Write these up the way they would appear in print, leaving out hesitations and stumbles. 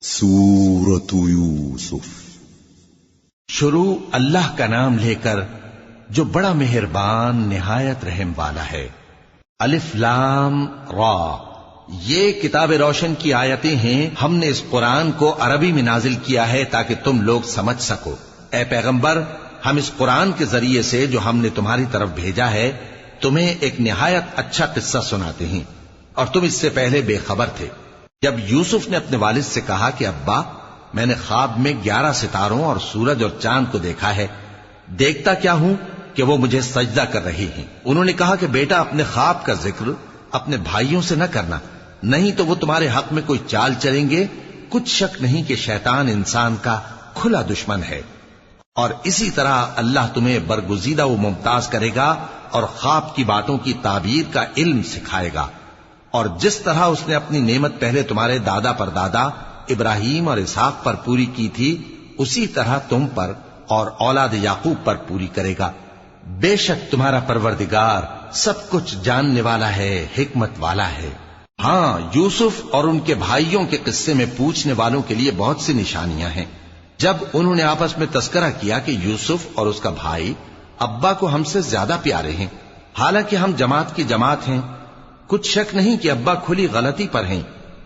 سورۃ یوسف۔ شروع اللہ کا نام لے کر جو بڑا مہربان نہایت رحم والا ہے۔ الف لام را، یہ کتاب روشن کی آیتیں ہیں۔ ہم نے اس قرآن کو عربی میں نازل کیا ہے تاکہ تم لوگ سمجھ سکو۔ اے پیغمبر، ہم اس قرآن کے ذریعے سے جو ہم نے تمہاری طرف بھیجا ہے تمہیں ایک نہایت اچھا قصہ سناتے ہیں، اور تم اس سے پہلے بے خبر تھے۔ جب یوسف نے اپنے والد سے کہا کہ ابا، میں نے خواب میں 11 ستاروں اور سورج اور چاند کو دیکھا ہے، دیکھتا کیا ہوں کہ وہ مجھے سجدہ کر رہی ہیں۔ انہوں نے کہا کہ بیٹا، اپنے خواب کا ذکر اپنے بھائیوں سے نہ کرنا، نہیں تو وہ تمہارے حق میں کوئی چال چلیں گے۔ کچھ شک نہیں کہ شیطان انسان کا کھلا دشمن ہے، اور اسی طرح اللہ تمہیں برگزیدہ و ممتاز کرے گا اور خواب کی باتوں کی تعبیر کا علم سکھائے گا۔ اور جس طرح اس نے اپنی نعمت پہلے تمہارے دادا پر دادا ابراہیم اور اسحاق پر پوری کی تھی، اسی طرح تم پر اور اولاد یعقوب پر پوری کرے گا۔ بے شک تمہارا پروردگار سب کچھ جاننے والا ہے، حکمت والا ہے۔ ہاں، یوسف اور ان کے بھائیوں کے قصے میں پوچھنے والوں کے لیے بہت سی نشانیاں ہیں۔ جب انہوں نے آپس میں تذکرہ کیا کہ یوسف اور اس کا بھائی ابا کو ہم سے زیادہ پیارے ہیں، حالانکہ ہم جماعت کی جماعت ہیں، کچھ شک نہیں کہ ابا کھلی غلطی پر ہیں۔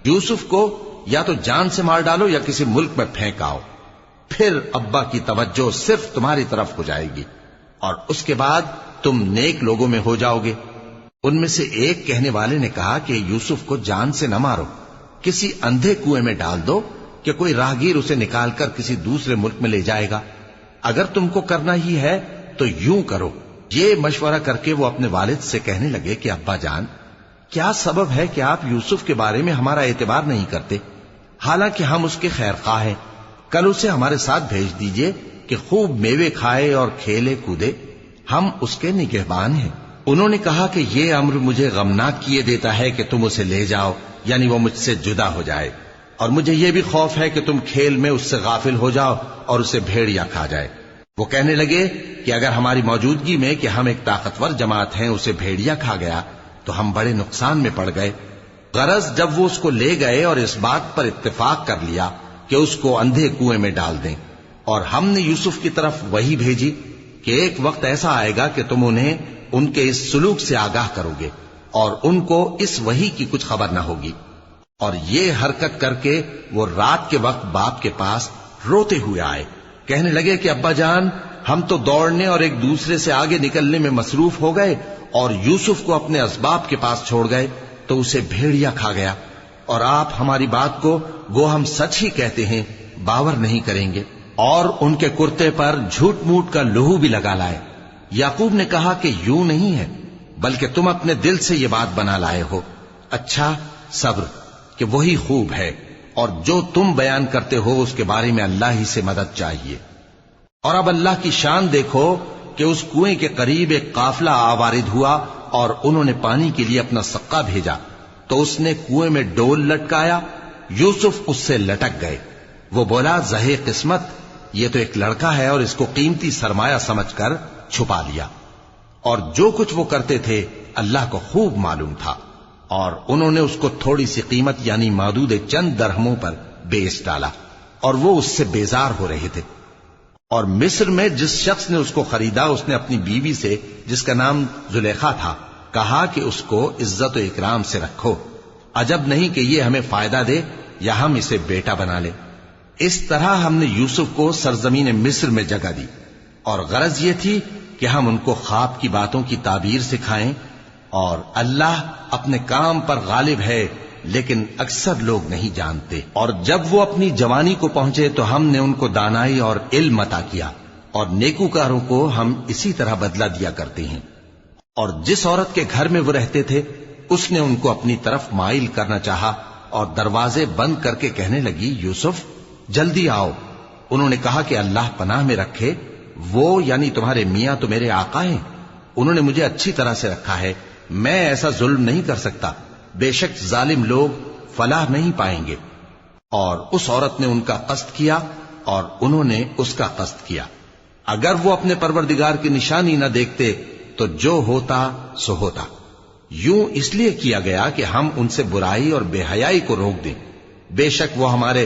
یوسف کو یا تو جان سے مار ڈالو یا کسی ملک میں پھینک آؤ، پھر ابا کی توجہ صرف تمہاری طرف ہو جائے گی، اور اس کے بعد تم نیک لوگوں میں ہو جاؤ گے۔ ان میں سے ایک کہنے والے نے کہا کہ یوسف کو جان سے نہ مارو، کسی اندھے کنویں میں ڈال دو کہ کوئی راہگیر اسے نکال کر کسی دوسرے ملک میں لے جائے گا۔ اگر تم کو کرنا ہی ہے تو یوں کرو۔ یہ مشورہ کر کے وہ اپنے والد سے کہنے لگے کہ ابا جان، کیا سبب ہے کہ آپ یوسف کے بارے میں ہمارا اعتبار نہیں کرتے، حالانکہ ہم اس کے خیر خواہ ہیں؟ کل اسے ہمارے ساتھ بھیج دیجئے کہ خوب میوے کھائے اور کھیلے کودے، ہم اس کے نگہبان ہیں۔ انہوں نے کہا کہ یہ امر مجھے غمناک کیے دیتا ہے کہ تم اسے لے جاؤ، یعنی وہ مجھ سے جدا ہو جائے، اور مجھے یہ بھی خوف ہے کہ تم کھیل میں اس سے غافل ہو جاؤ اور اسے بھیڑیا کھا جائے۔ وہ کہنے لگے کہ اگر ہماری موجودگی میں کہ ہم ایک طاقتور جماعت ہیں اسے بھیڑیا کھا گیا تو ہم بڑے نقصان میں پڑ گئے۔ غرض جب وہ اس کو لے گئے اور اس بات پر اتفاق کر لیا کہ اس کو اندھے کنویں میں ڈال دیں، اور ہم نے یوسف کی طرف وحی بھیجی کہ ایک وقت ایسا آئے گا کہ تم انہیں ان کے اس سلوک سے آگاہ کرو گے، اور ان کو اس وحی کی کچھ خبر نہ ہوگی۔ اور یہ حرکت کر کے وہ رات کے وقت باپ کے پاس روتے ہوئے آئے، کہنے لگے کہ ابا جان، ہم تو دوڑنے اور ایک دوسرے سے آگے نکلنے میں مصروف ہو گئے اور یوسف کو اپنے اسباب کے پاس چھوڑ گئے تو اسے بھیڑیا کھا گیا، اور آپ ہماری بات کو گو ہم سچ ہی کہتے ہیں باور نہیں کریں گے۔ اور ان کے کرتے پر جھوٹ موٹ کا لہو بھی لگا لائے۔ یعقوب نے کہا کہ یوں نہیں ہے، بلکہ تم اپنے دل سے یہ بات بنا لائے ہو۔ اچھا، صبر کہ وہی خوب ہے، اور جو تم بیان کرتے ہو اس کے بارے میں اللہ ہی سے مدد چاہیے۔ اور اب اللہ کی شان دیکھو کہ اس کنویں کے قریب ایک قافلہ آوارد ہوا اور انہوں نے پانی کے لیے اپنا سقا بھیجا، تو اس نے کنویں میں ڈول لٹکایا، یوسف اس سے لٹک گئے۔ وہ بولا، زہے قسمت، یہ تو ایک لڑکا ہے، اور اس کو قیمتی سرمایہ سمجھ کر چھپا لیا۔ اور جو کچھ وہ کرتے تھے اللہ کو خوب معلوم تھا، اور انہوں نے اس کو تھوڑی سی قیمت یعنی معدود چند درہموں پر بیچ ڈالا، اور وہ اس سے بیزار ہو رہے تھے۔ اور مصر میں جس شخص نے اس کو خریدا، اس نے اپنی بیوی سے جس کا نام زلیخا تھا کہا کہ اس کو عزت و اکرام سے رکھو، عجب نہیں کہ یہ ہمیں فائدہ دے یا ہم اسے بیٹا بنا لے۔ اس طرح ہم نے یوسف کو سرزمین مصر میں جگہ دی، اور غرض یہ تھی کہ ہم ان کو خواب کی باتوں کی تعبیر سکھائیں، اور اللہ اپنے کام پر غالب ہے لیکن اکثر لوگ نہیں جانتے۔ اور جب وہ اپنی جوانی کو پہنچے تو ہم نے ان کو دانائی اور علم عطا کیا، اور نیکوکاروں کو ہم اسی طرح بدلہ دیا کرتے ہیں۔ اور جس عورت کے گھر میں وہ رہتے تھے اس نے ان کو اپنی طرف مائل کرنا چاہا، اور دروازے بند کر کے کہنے لگی، یوسف جلدی آؤ۔ انہوں نے کہا کہ اللہ پناہ میں رکھے، وہ یعنی تمہارے میاں تو میرے آقا ہیں، انہوں نے مجھے اچھی طرح سے رکھا ہے، میں ایسا ظلم نہیں کر سکتا، بے شک ظالم لوگ فلاح نہیں پائیں گے۔ اور اس عورت نے ان کا قصد کیا اور انہوں نے اس کا قصد کیا۔ اگر وہ اپنے پروردگار کی نشانی نہ دیکھتے تو جو ہوتا سو ہوتا۔ یوں اس لیے کیا گیا کہ ہم ان سے برائی اور بے حیائی کو روک دیں، بے شک وہ ہمارے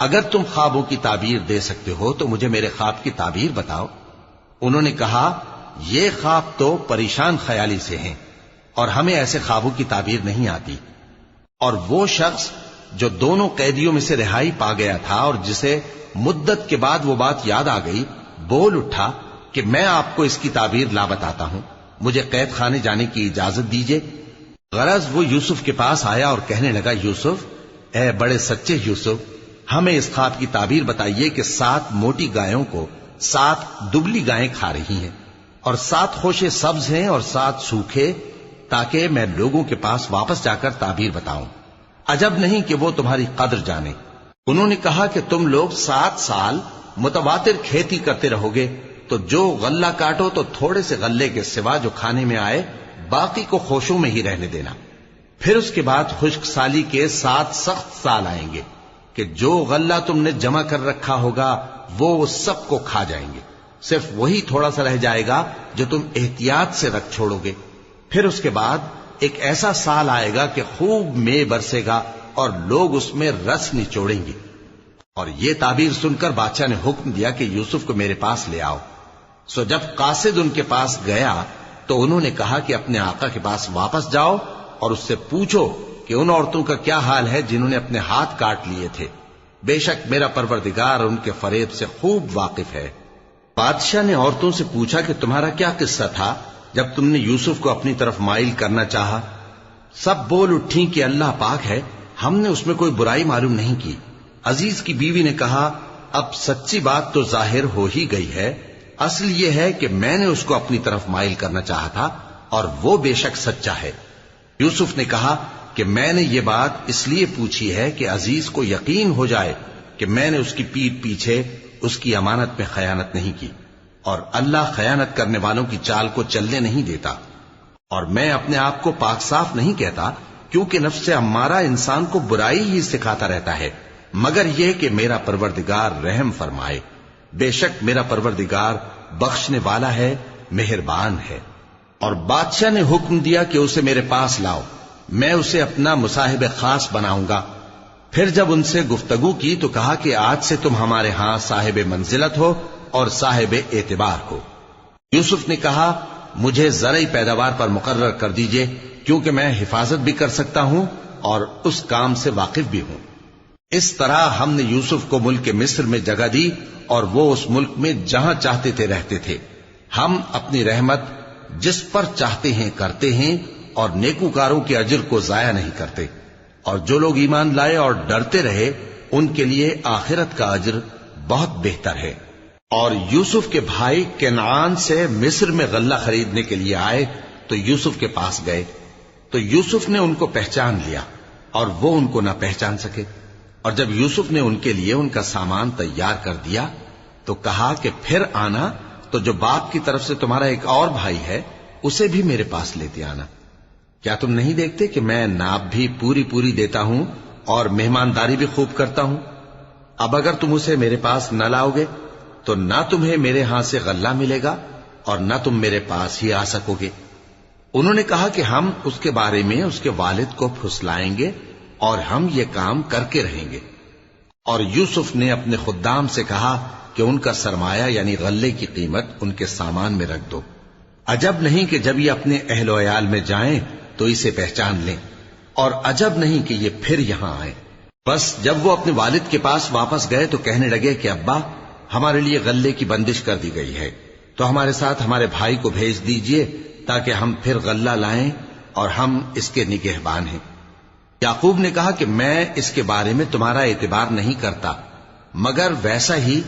اگر تم خوابوں کی تعبیر دے سکتے ہو تو مجھے میرے خواب کی تعبیر بتاؤ۔ انہوں نے کہا یہ خواب تو پریشان خیالی سے ہیں اور ہمیں ایسے خوابوں کی تعبیر نہیں آتی۔ اور وہ شخص جو دونوں قیدیوں میں سے رہائی پا گیا تھا اور جسے مدت کے بعد وہ بات یاد آ گئی، بول اٹھا کہ میں آپ کو اس کی تعبیر لا بتاتا ہوں، مجھے قید خانے جانے کی اجازت دیجیے۔ غرض وہ یوسف کے پاس آیا اور کہنے لگا، یوسف، اے بڑے سچے یوسف، ہمیں اس خواب کی تعبیر بتائیے کہ 7 موٹی گایوں کو 7 دبلی گائیں کھا رہی ہیں اور 7 خوشے سبز ہیں اور 7 سوکھے، تاکہ میں لوگوں کے پاس واپس جا کر تعبیر بتاؤں۔ عجب نہیں کہ وہ تمہاری قدر جانے۔ انہوں نے کہا کہ تم لوگ 7 سال متواتر کھیتی کرتے رہو گے، تو جو غلہ کاٹو تو تھوڑے سے غلے کے سوا جو کھانے میں آئے باقی کو خوشوں میں ہی رہنے دینا۔ پھر اس کے بعد خشک سالی کے 7 سخت سال آئیں گے کہ جو غلہ تم نے جمع کر رکھا ہوگا وہ سب کو کھا جائیں گے، صرف وہی تھوڑا سا رہ جائے گا جو تم احتیاط سے رکھ چھوڑو گے۔ پھر اس کے بعد ایک ایسا سال آئے گا کہ خوب مے برسے گا اور لوگ اس میں رس نچوڑیں گے۔ اور یہ تعبیر سن کر بادشاہ نے حکم دیا کہ یوسف کو میرے پاس لے آؤ۔ سو جب قاصد ان کے پاس گیا تو انہوں نے کہا کہ اپنے آقا کے پاس واپس جاؤ اور اس سے پوچھو کہ ان عورتوں کا کیا حال ہے جنہوں نے اپنے ہاتھ کاٹ لیے تھے، بے شک میرا پروردگار ان کے فریب سے خوب واقف ہے۔ بادشاہ نے عورتوں سے پوچھا کہ تمہارا کیا قصہ تھا جب تم نے یوسف کو اپنی طرف مائل کرنا چاہا؟ سب بول اٹھیں کہ اللہ پاک ہے، ہم نے اس میں کوئی برائی معلوم نہیں کی۔ عزیز کی بیوی نے کہا، اب سچی بات تو ظاہر ہو ہی گئی ہے، اصل یہ ہے کہ میں نے اس کو اپنی طرف مائل کرنا چاہا تھا اور وہ بے شک سچا ہے۔ یوسف نے کہا کہ میں نے یہ بات اس لیے پوچھی ہے کہ عزیز کو یقین ہو جائے کہ میں نے اس کی پیٹھ پیچھے اس کی امانت میں خیانت نہیں کی، اور اللہ خیانت کرنے والوں کی چال کو چلنے نہیں دیتا۔ اور میں اپنے آپ کو پاک صاف نہیں کہتا، کیونکہ نفس امارہ انسان کو برائی ہی سکھاتا رہتا ہے، مگر یہ کہ میرا پروردگار رحم فرمائے، بے شک میرا پروردگار بخشنے والا ہے، مہربان ہے۔ اور بادشاہ نے حکم دیا کہ اسے میرے پاس لاؤ، میں اسے اپنا مصاحب خاص بناؤں گا۔ پھر جب ان سے گفتگو کی تو کہا کہ آج سے تم ہمارے ہاں صاحب منزلت ہو اور صاحب اعتبار ہو۔ یوسف نے کہا، مجھے زرعی پیداوار پر مقرر کر دیجئے، کیونکہ میں حفاظت بھی کر سکتا ہوں اور اس کام سے واقف بھی ہوں۔ اس طرح ہم نے یوسف کو ملک مصر میں جگہ دی اور وہ اس ملک میں جہاں چاہتے تھے رہتے تھے۔ ہم اپنی رحمت جس پر چاہتے ہیں کرتے ہیں اور نیکوکاروں کے اجر کو ضائع نہیں کرتے، اور جو لوگ ایمان لائے اور ڈرتے رہے ان کے لیے آخرت کا اجر بہت بہتر ہے۔ اور یوسف کے بھائی کنعان سے مصر میں غلہ خریدنے کے لیے آئے تو یوسف کے پاس گئے، تو یوسف نے ان کو پہچان لیا اور وہ ان کو نہ پہچان سکے۔ اور جب یوسف نے ان کے لیے ان کا سامان تیار کر دیا تو کہا کہ پھر آنا تو جو باپ کی طرف سے تمہارا ایک اور بھائی ہے اسے بھی میرے پاس لیتے آنا۔ کیا تم نہیں دیکھتے کہ میں ناب بھی پوری پوری دیتا ہوں اور مہمانداری بھی خوب کرتا ہوں؟ اب اگر تم اسے میرے پاس نہ لاؤ گے تو نہ تمہیں میرے ہاں سے غلہ ملے گا اور نہ تم میرے پاس ہی آ سکو گے۔ انہوں نے کہا کہ ہم اس کے بارے میں اس کے والد کو پھسلائیں گے اور ہم یہ کام کر کے رہیں گے۔ اور یوسف نے اپنے خدام سے کہا کہ ان کا سرمایہ یعنی غلے کی قیمت ان کے سامان میں رکھ دو۔ عجب نہیں کہ جب یہ اپنے اہل و عیال میں جائیں تو اسے پہچان لیں، اور عجب نہیں کہ یہ پھر یہاں آئیں۔ بس جب وہ اپنے والد کے پاس واپس گئے تو کہنے لگے کہ ابا، ہمارے لیے غلے کی بندش کر دی گئی ہے، تو ہمارے ساتھ ہمارے بھائی کو بھیج دیجئے تاکہ ہم پھر غلہ لائیں اور ہم اس کے نگہبان ہیں۔ یعقوب نے کہا کہ میں اس کے بارے میں تمہارا اعتبار نہیں کرتا، مگر ویسا ہی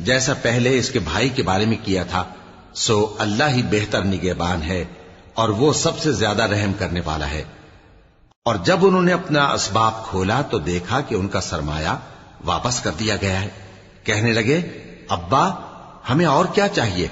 جیسا پہلے اس کے بھائی کے بارے میں کیا تھا، سو اللہ ہی بہتر نگہبان ہے اور وہ سب سے زیادہ رحم کرنے والا ہے۔ اور جب انہوں نے اپنا اسباب کھولا تو دیکھا کہ ان کا سرمایہ واپس کر دیا گیا ہے۔ کہنے لگے، ابا، ہمیں اور کیا چاہیے؟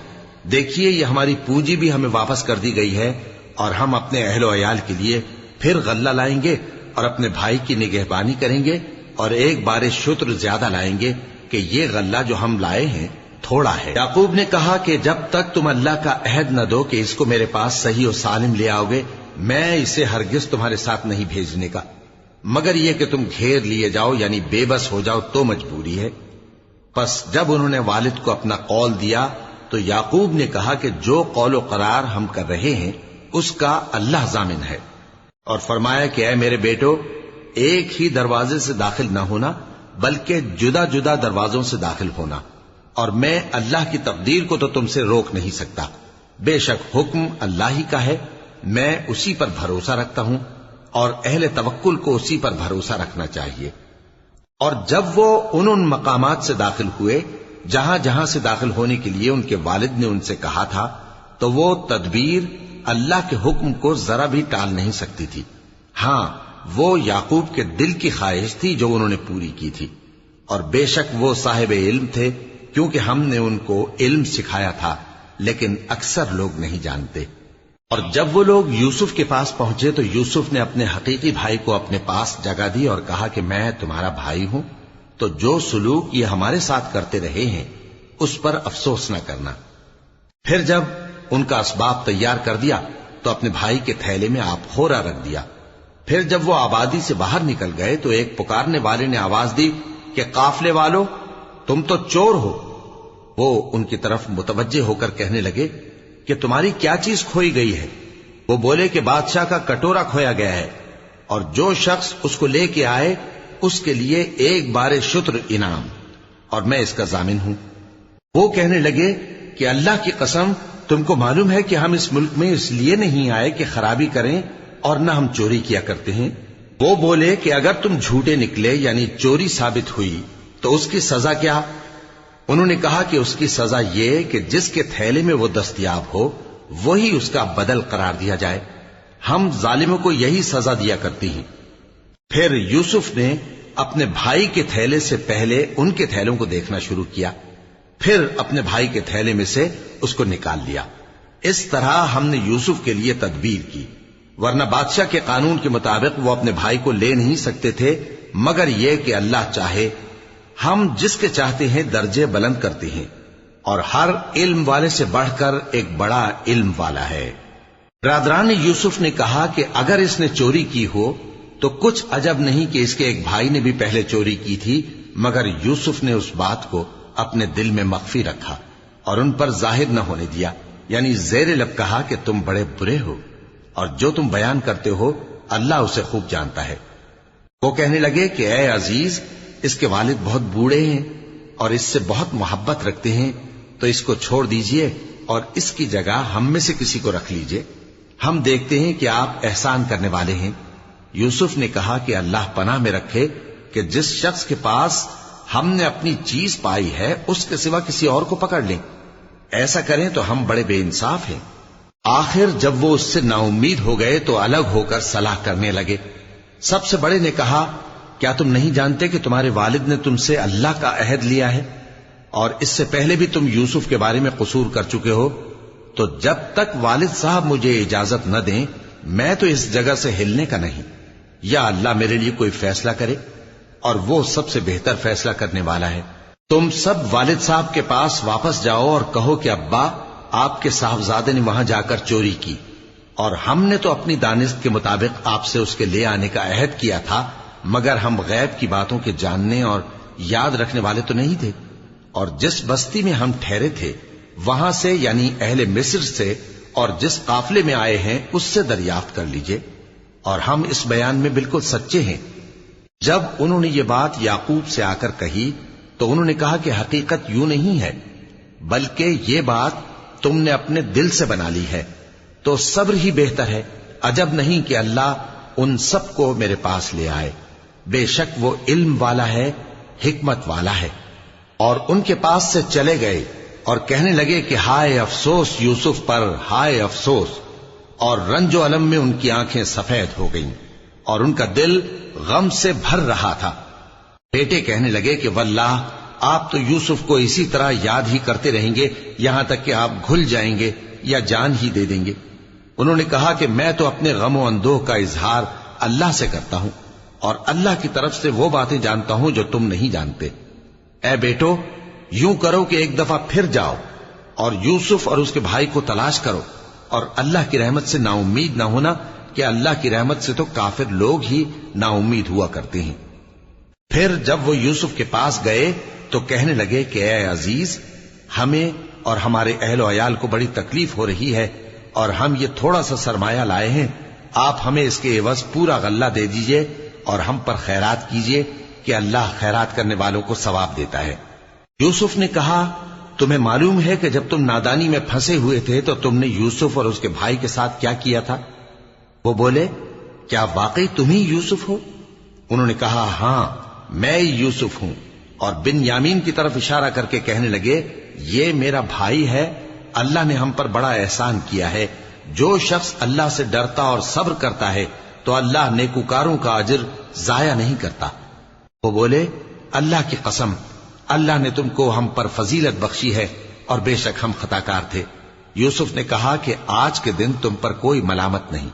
دیکھیے یہ ہماری پونجی بھی ہمیں واپس کر دی گئی ہے، اور ہم اپنے اہل و عیال کے لیے پھر غلہ لائیں گے اور اپنے بھائی کی نگہبانی کریں گے، اور ایک بار شتر زیادہ لائیں گے کہ یہ غلہ جو ہم لائے ہیں تھوڑا ہے۔ یعقوب نے کہا کہ جب تک تم اللہ کا عہد نہ دو کہ اس کو میرے پاس صحیح و سالم لے آؤ گے، میں اسے ہرگز تمہارے ساتھ نہیں بھیجنے کا۔ مگر یہ کہ تم گھیر لیے جاؤ یعنی بے بس ہو جاؤ تو مجبوری ہے۔ پس جب انہوں نے والد کو اپنا قول دیا تو یعقوب نے کہا کہ جو قول و قرار ہم کر رہے ہیں اس کا اللہ ضامن ہے، اور فرمایا کہ اے میرے بیٹو، ایک ہی دروازے سے داخل نہ ہونا بلکہ جدا جدا دروازوں سے داخل ہونا، اور میں اللہ کی تقدیر کو تو تم سے روک نہیں سکتا۔ بے شک حکم اللہ ہی کا ہے، میں اسی پر بھروسہ رکھتا ہوں، اور اہل توکل کو اسی پر بھروسہ رکھنا چاہیے۔ اور جب وہ ان مقامات سے داخل ہوئے جہاں جہاں سے داخل ہونے کے لیے ان کے والد نے ان سے کہا تھا، تو وہ تدبیر اللہ کے حکم کو ذرا بھی ٹال نہیں سکتی تھی۔ ہاں، وہ یعقوب کے دل کی خواہش تھی جو انہوں نے پوری کی تھی، اور بے شک وہ صاحب علم تھے، کیونکہ ہم نے ان کو علم سکھایا تھا، لیکن اکثر لوگ نہیں جانتے۔ اور جب وہ لوگ یوسف کے پاس پہنچے تو یوسف نے اپنے حقیقی بھائی کو اپنے پاس جگہ دی اور کہا کہ میں تمہارا بھائی ہوں، تو جو سلوک یہ ہمارے ساتھ کرتے رہے ہیں اس پر افسوس نہ کرنا۔ پھر جب ان کا اسباب تیار کر دیا تو اپنے بھائی کے تھیلے میں آپ خورا رکھ دیا۔ پھر جب وہ آبادی سے باہر نکل گئے تو ایک پکارنے والے نے آواز دی کہ قافلے والو، تم تو چور ہو۔ وہ ان کی طرف متوجہ ہو کر کہنے لگے کہ تمہاری کیا چیز کھوئی گئی ہے؟ وہ بولے کہ بادشاہ کا کٹورا کھویا گیا ہے، اور جو شخص اس کو لے کے آئے اس کے لیے ایک بار شتر انعام، اور میں اس کا ضامن ہوں۔ وہ کہنے لگے کہ اللہ کی قسم، تم کو معلوم ہے کہ ہم اس ملک میں اس لیے نہیں آئے کہ خرابی کریں اور نہ ہم چوری کیا کرتے ہیں۔ وہ بولے کہ اگر تم جھوٹے نکلے یعنی چوری ثابت ہوئی تو اس کی سزا کیا؟ انہوں نے کہا کہ اس کی سزا یہ کہ جس کے تھیلے میں وہ دستیاب ہو وہی اس کا بدل قرار دیا جائے، ہم ظالموں کو یہی سزا دیا کرتی ہیں۔ پھر یوسف نے اپنے بھائی کے تھیلے سے پہلے ان کے تھیلوں کو دیکھنا شروع کیا، پھر اپنے بھائی کے تھیلے میں سے اس کو نکال لیا۔ اس طرح ہم نے یوسف کے لیے تدبیر کی، ورنہ بادشاہ کے قانون کے مطابق وہ اپنے بھائی کو لے نہیں سکتے تھے، مگر یہ کہ اللہ چاہے۔ ہم جس کے چاہتے ہیں درجے بلند کرتے ہیں، اور ہر علم والے سے بڑھ کر ایک بڑا علم والا ہے۔ برادران یوسف نے کہا کہ اگر اس نے چوری کی ہو تو کچھ عجب نہیں کہ اس کے ایک بھائی نے بھی پہلے چوری کی تھی، مگر یوسف نے اس بات کو اپنے دل میں مخفی رکھا اور ان پر ظاہر نہ ہونے دیا، یعنی زیر لب کہا کہ تم بڑے برے ہو، اور جو تم بیان کرتے ہو اللہ اسے خوب جانتا ہے۔ وہ کہنے لگے کہ اے عزیز، اس کے والد بہت بوڑھے ہیں اور اس سے بہت محبت رکھتے ہیں، تو اس کو چھوڑ دیجئے اور اس کی جگہ ہم میں سے کسی کو رکھ لیجئے، ہم دیکھتے ہیں کہ آپ احسان کرنے والے ہیں۔ یوسف نے کہا کہ اللہ پناہ میں رکھے کہ جس شخص کے پاس ہم نے اپنی چیز پائی ہے اس کے سوا کسی اور کو پکڑ لیں، ایسا کریں تو ہم بڑے بے انصاف ہیں۔ آخر جب وہ اس سے نا امید ہو گئے تو الگ ہو کر صلاح کرنے لگے۔ سب سے بڑے نے کہا، کیا تم نہیں جانتے کہ تمہارے والد نے تم سے اللہ کا عہد لیا ہے، اور اس سے پہلے بھی تم یوسف کے بارے میں قصور کر چکے ہو؟ تو جب تک والد صاحب مجھے اجازت نہ دیں میں تو اس جگہ سے ہلنے کا نہیں، یا اللہ میرے لیے کوئی فیصلہ کرے، اور وہ سب سے بہتر فیصلہ کرنے والا ہے۔ تم سب والد صاحب کے پاس واپس جاؤ اور کہو کہ ابا، آپ کے صاحبزادے نے وہاں جا کر چوری کی، اور ہم نے تو اپنی دانست کے مطابق آپ سے اس کے لے آنے کا عہد کیا تھا، مگر ہم غیب کی باتوں کے جاننے اور یاد رکھنے والے تو نہیں تھے، اور جس بستی میں ہم ٹھہرے تھے وہاں سے یعنی اہل مصر سے اور جس قافلے میں آئے ہیں اس سے دریافت کر لیجئے، اور ہم اس بیان میں بالکل سچے ہیں۔ جب انہوں نے یہ بات یعقوب سے آ کر کہی تو انہوں نے کہا کہ حقیقت یوں نہیں ہے، بلکہ یہ بات تم نے اپنے دل سے بنا لی ہے، تو صبر ہی بہتر ہے۔ عجب نہیں کہ اللہ ان سب کو میرے پاس لے آئے، بے شک وہ علم والا ہے، حکمت والا ہے۔ اور ان کے پاس سے چلے گئے اور کہنے لگے کہ ہائے افسوس یوسف پر، ہائے افسوس، اور رنج و الم میں ان کی آنکھیں سفید ہو گئیں اور ان کا دل غم سے بھر رہا تھا۔ بیٹے کہنے لگے کہ واللہ آپ تو یوسف کو اسی طرح یاد ہی کرتے رہیں گے یہاں تک کہ آپ گھل جائیں گے یا جان ہی دے دیں گے۔ انہوں نے کہا کہ میں تو اپنے غم و اندوہ کا اظہار اللہ سے کرتا ہوں، اور اللہ کی طرف سے وہ باتیں جانتا ہوں جو تم نہیں جانتے۔ اے بیٹو، یوں کرو کہ ایک دفعہ پھر جاؤ اور یوسف اور اس کے بھائی کو تلاش کرو، اور اللہ کی رحمت سے نا امید نہ ہونا کہ اللہ کی رحمت سے تو کافر لوگ ہی نا امید ہوا کرتے ہیں۔ پھر جب وہ یوسف کے پاس گئے تو کہنے لگے کہ اے عزیز، ہمیں اور ہمارے اہل و عیال کو بڑی تکلیف ہو رہی ہے اور ہم یہ تھوڑا سا سرمایہ لائے ہیں، آپ ہمیں اس کے عوض پورا غلہ دے دیجئے اور ہم پر خیرات کیجئے کہ اللہ خیرات کرنے والوں کو ثواب دیتا ہے۔ یوسف نے کہا، تمہیں معلوم ہے کہ جب تم نادانی میں پھنسے ہوئے تھے تو تم نے یوسف اور اس کے بھائی کے ساتھ کیا کیا تھا؟ وہ بولے، کیا واقعی تم ہی یوسف ہو؟ انہوں نے کہا، ہاں میں یوسف ہوں، اور بن یامین کی طرف اشارہ کر کے کہنے لگے، یہ میرا بھائی ہے، اللہ نے ہم پر بڑا احسان کیا ہے۔ جو شخص اللہ سے ڈرتا اور صبر کرتا ہے تو اللہ نیکوکاروں کا اجر ضائع نہیں کرتا۔ وہ بولے، اللہ کی قسم، اللہ نے تم کو ہم پر فضیلت بخشی ہے اور بے شک ہم خطا کار تھے۔ یوسف نے کہا کہ آج کے دن تم پر کوئی ملامت نہیں،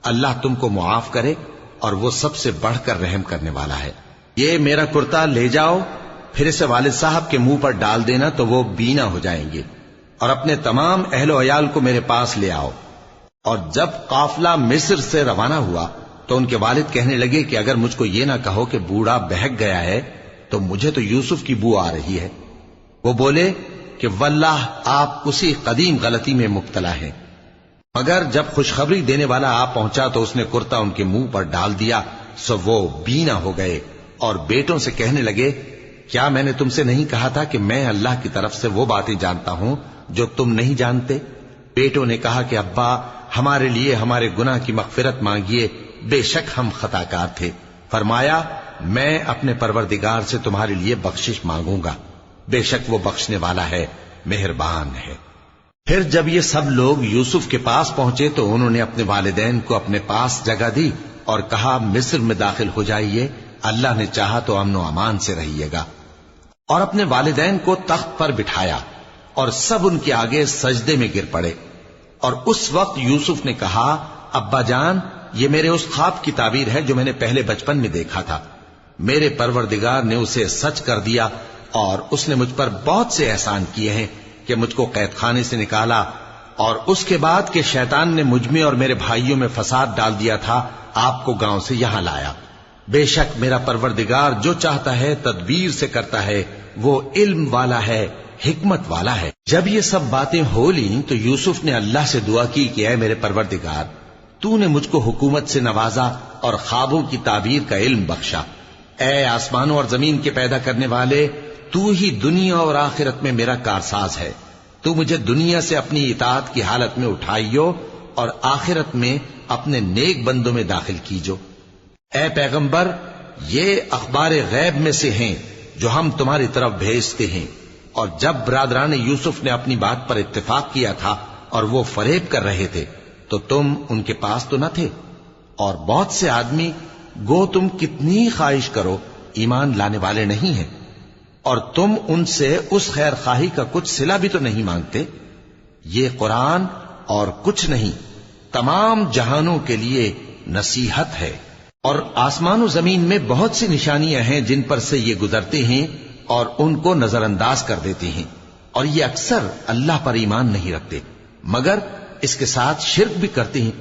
اللہ تم کو معاف کرے اور وہ سب سے بڑھ کر رحم کرنے والا ہے۔ یہ میرا کرتا لے جاؤ، پھر اسے والد صاحب کے منہ پر ڈال دینا تو وہ بینا ہو جائیں گے، اور اپنے تمام اہل و عیال کو میرے پاس لے آؤ۔ اور جب قافلہ مصر سے روانہ ہوا تو ان کے والد کہنے لگے کہ اگر مجھ کو یہ نہ کہو کہ بوڑھا بہک گیا ہے تو مجھے تو یوسف کی بو آ رہی ہے۔ وہ بولے کہ واللہ آپ اسی قدیم غلطی میں مبتلا ہیں۔ مگر جب خوشخبری دینے والا آ پہنچا تو اس نے کرتا ان کے منہ پر ڈال دیا، سو وہ بینا ہو گئے اور بیٹوں سے کہنے لگے، کیا میں نے تم سے نہیں کہا تھا کہ میں اللہ کی طرف سے وہ باتیں جانتا ہوں جو تم نہیں جانتے؟ بیٹوں نے کہا کہ ابا، ہمارے لیے ہمارے گناہ کی مغفرت مانگیے، بے شک ہم خطا کار تھے۔ فرمایا، میں اپنے پروردگار سے تمہارے لیے بخشش مانگوں گا، بے شک وہ بخشنے والا ہے، مہربان ہے۔ پھر جب یہ سب لوگ یوسف کے پاس پہنچے تو انہوں نے اپنے والدین کو اپنے پاس جگہ دی اور کہا، مصر میں داخل ہو جائیے، اللہ نے چاہا تو امن و امان سے رہیے گا۔ اور اپنے والدین کو تخت پر بٹھایا اور سب ان کے آگے سجدے میں گر پڑے۔ اور اس وقت یوسف نے کہا، ابا جان، یہ میرے اس خواب کی تعبیر ہے جو میں نے پہلے بچپن میں دیکھا تھا۔ میرے پروردگار نے اسے سچ کر دیا اور اس نے مجھ پر بہت سے احسان کیے ہیں کہ مجھ کو قید خانے سے نکالا، اور اس کے بعد کہ شیطان نے مجھ میں اور میرے بھائیوں میں فساد ڈال دیا تھا، آپ کو گاؤں سے یہاں لایا۔ بے شک میرا پروردگار جو چاہتا ہے تدبیر سے کرتا ہے، وہ علم والا ہے، حکمت والا ہے۔ جب یہ سب باتیں ہو لیں تو یوسف نے اللہ سے دعا کی کہ اے میرے پروردگار، تو نے مجھ کو حکومت سے نوازا اور خوابوں کی تعبیر کا علم بخشا۔ اے آسمانوں اور زمین کے پیدا کرنے والے، تو ہی دنیا اور آخرت میں میرا کارساز ہے۔ تو مجھے دنیا سے اپنی اطاعت کی حالت میں اٹھائیو اور آخرت میں اپنے نیک بندوں میں داخل کیجو۔ اے پیغمبر، یہ اخبار غیب میں سے ہیں جو ہم تمہاری طرف بھیجتے ہیں۔ اور جب برادران یوسف نے اپنی بات پر اتفاق کیا تھا اور وہ فریب کر رہے تھے تو تم ان کے پاس تو نہ تھے، اور بہت سے آدمی گو تم کتنی خواہش کرو ایمان لانے والے نہیں ہیں، اور تم ان سے اس خیر خواہی کا کچھ صلہ بھی تو نہیں مانگتے۔ یہ قرآن اور کچھ نہیں، تمام جہانوں کے لیے نصیحت ہے۔ اور آسمان و زمین میں بہت سی نشانیاں ہیں جن پر سے یہ گزرتے ہیں اور ان کو نظر انداز کر دیتے ہیں، اور یہ اکثر اللہ پر ایمان نہیں رکھتے مگر اس کے ساتھ شرک بھی کرتے ہیں۔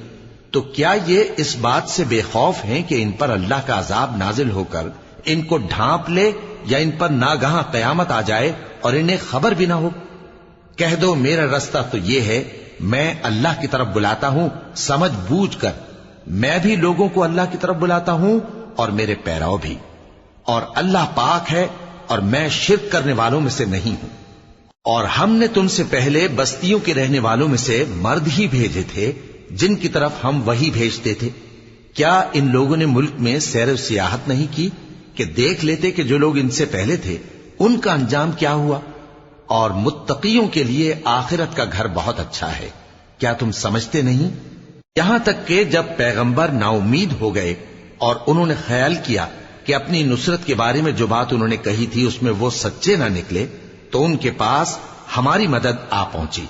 تو کیا یہ اس بات سے بے خوف ہیں کہ ان پر اللہ کا عذاب نازل ہو کر ان کو ڈھانپ لے، یا ان پر ناگہاں قیامت آ جائے اور انہیں خبر بھی نہ ہو؟ کہہ دو، میرا رستہ تو یہ ہے، میں اللہ کی طرف بلاتا ہوں سمجھ بوجھ کر، میں بھی لوگوں کو اللہ کی طرف بلاتا ہوں اور میرے پیراؤ بھی، اور اللہ پاک ہے اور میں شرک کرنے والوں میں سے نہیں ہوں۔ اور ہم نے تم سے پہلے بستیوں کے رہنے والوں میں سے مرد ہی بھیجے تھے جن کی طرف ہم وہی بھیجتے تھے۔ کیا ان لوگوں نے ملک میں سیر و سیاحت نہیں کی کہ دیکھ لیتے کہ جو لوگ ان سے پہلے تھے ان کا انجام کیا ہوا؟ اور متقیوں کے لیے آخرت کا گھر بہت اچھا ہے، کیا تم سمجھتے نہیں؟ یہاں تک کہ جب پیغمبر نا امید ہو گئے اور انہوں نے خیال کیا کہ اپنی نصرت کے بارے میں جو بات انہوں نے کہی تھی اس میں وہ سچے نہ نکلے، تو ان کے پاس ہماری مدد آ پہنچی۔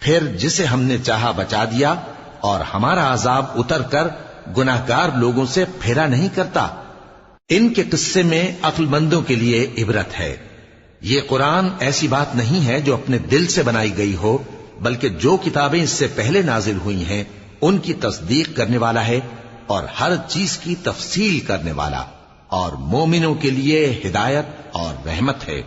پھر جسے ہم نے چاہا بچا دیا، اور ہمارا عذاب اتر کر گناہگار لوگوں سے پھیرا نہیں کرتا۔ ان کے قصے میں عقل مندوں کے لیے عبرت ہے۔ یہ قرآن ایسی بات نہیں ہے جو اپنے دل سے بنائی گئی ہو، بلکہ جو کتابیں اس سے پہلے نازل ہوئی ہیں ان کی تصدیق کرنے والا ہے اور ہر چیز کی تفصیل کرنے والا، اور مومنوں کے لیے ہدایت اور رحمت ہے۔